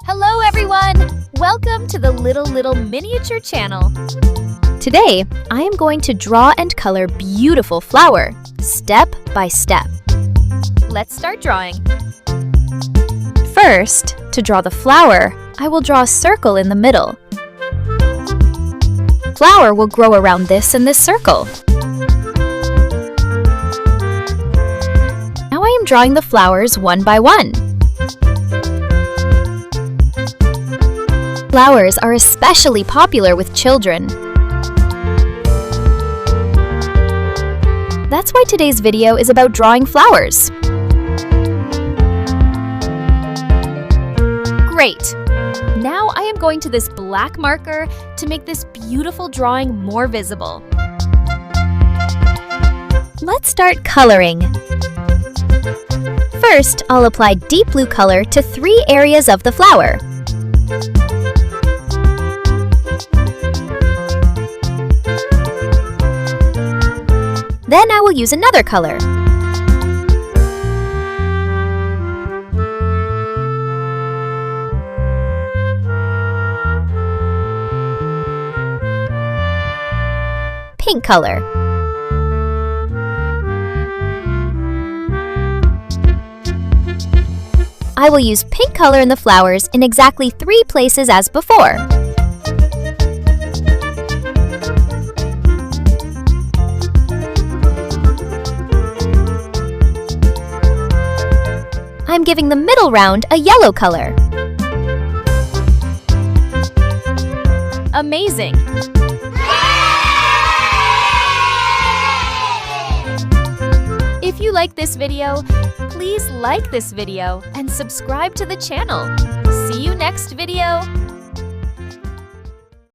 Hello everyone! Welcome to the Little Miniature channel. Today, I am going to draw and color beautiful flower, step by step. Let's start drawing. First, to draw the flower, I will draw a circle in the middle. Flower will grow around this and this circle. Now I am drawing the flowers one by one. Flowers are especially popular with children. That's why today's video is about drawing flowers. Great! Now I am going to this black marker to make this beautiful drawing more visible. Let's start coloring. First, I'll apply deep blue color to 3 areas of the flower. Then I will use another color. Pink color. I will use pink color in the flowers in exactly 3 places as before. I'm giving the middle round a yellow color. Amazing! If you like this video, please like this video and subscribe to the channel. See you next video!